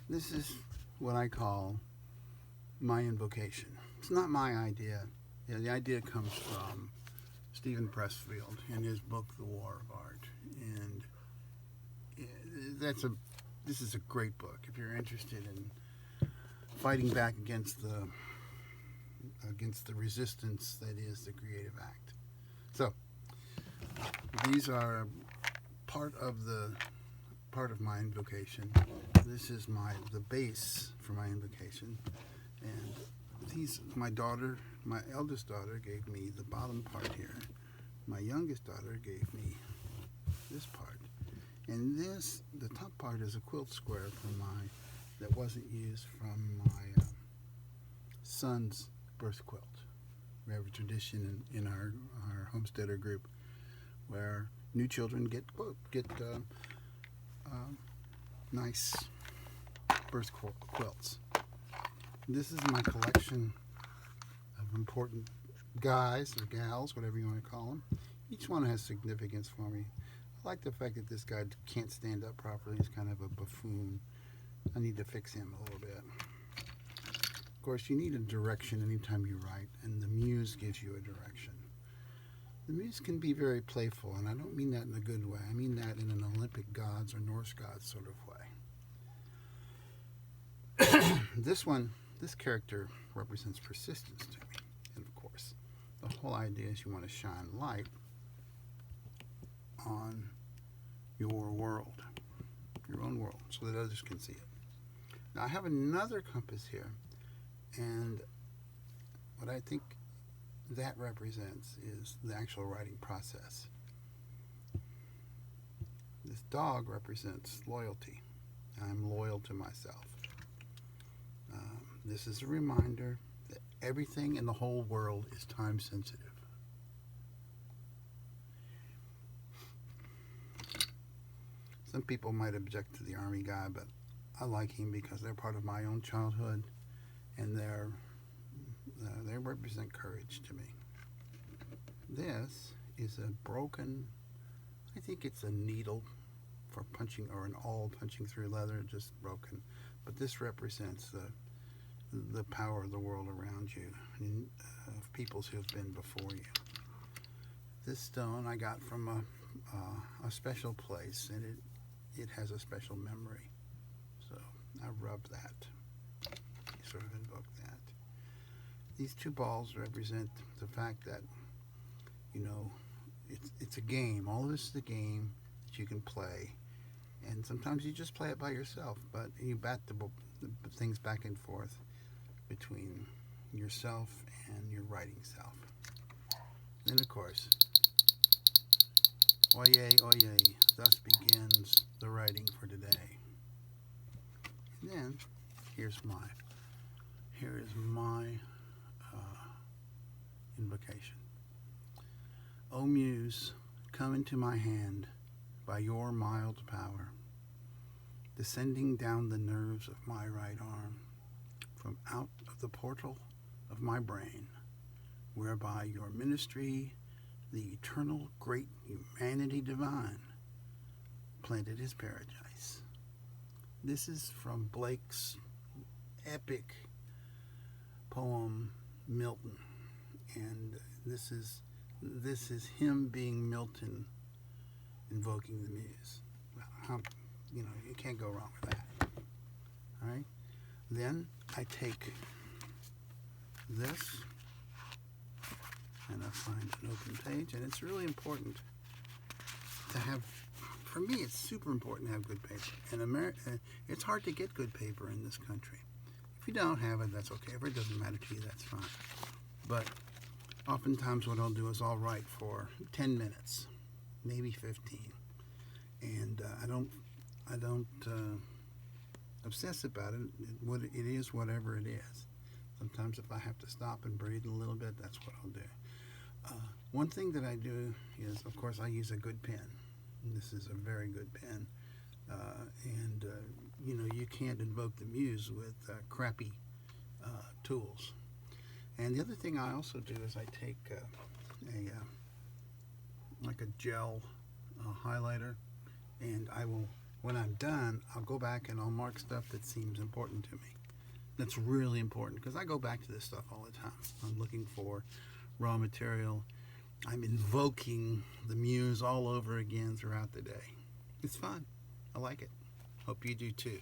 This is what I call my invocation. It's not my idea. The idea comes from Stephen Pressfield in his book, The War of Art, and that's a this is a great book if you're interested in fighting back against the resistance that is the creative act. So these are part of my invocation. This is the base for my invocation, and my eldest daughter gave me the bottom part here. My youngest daughter gave me this part, and the top part is a quilt square that wasn't used from my son's birth quilt. We have a tradition in our homesteader group where new children get nice birth quilts. This is my collection of important guys or gals, whatever you want to call them. Each one has significance for me. I like the fact that this guy can't stand up properly. He's kind of a buffoon. I need to fix him a little bit. Of course, you need a direction anytime you write, and the Muse gives you a direction. The Muse can be very playful, and I don't mean that in a good way. I mean that in an Olympic gods or Norse gods sort of way. This character represents persistence to me. And of course, the whole idea is you want to shine light on your world, your own world, so that others can see it. Now, I have another compass here, and what I think that represents is the actual writing process. This dog represents loyalty. I'm loyal to myself. This is a reminder that everything in the whole world is time sensitive. Some people might object to the army guy, but I like him because they're part of my own childhood, and they represent courage to me. This is a broken, I think it's a needle for punching, or an awl punching through leather, just broken. But this represents the power of the world around you, and of peoples who have been before you. This stone I got from a special place, and it has a special memory. So I rub that, sort of invoke that. These two balls represent the fact that, it's a game. All of this is a game that you can play, and sometimes you just play it by yourself, but you bat the things back and forth between yourself and your writing self. Then, of course, oyez, oyez, thus begins the writing for today. And then, here is my invocation. O Muse, come into my hand by your mild power, descending down the nerves of my right arm, from out of the portal of my brain, whereby your ministry, the eternal great humanity divine, planted his paradise. This is from Blake's epic poem, Milton, and this is him being Milton, invoking the Muse. Well, you can't go wrong with that. All right. Then I take this and I find an open page, and it's really important to have. For me, it's super important to have good paper. And it's hard to get good paper in this country. If you don't have it, that's okay. If it doesn't matter to you, that's fine. But oftentimes what I'll do is I'll write for 10 minutes, maybe 15. And I don't obsess about it. It is whatever it is. Sometimes if I have to stop and breathe a little bit, that's what I'll do. One thing that I do is, of course, I use a good pen. This is a very good pen. You can't invoke the Muse with crappy tools. And the other thing I also do is I take a gel highlighter, and I will When I'm done, I'll go back and I'll mark stuff that seems important to me. That's really important because I go back to this stuff all the time. I'm looking for raw material. I'm invoking the Muse all over again throughout the day. It's fun. I like it. Hope you do too.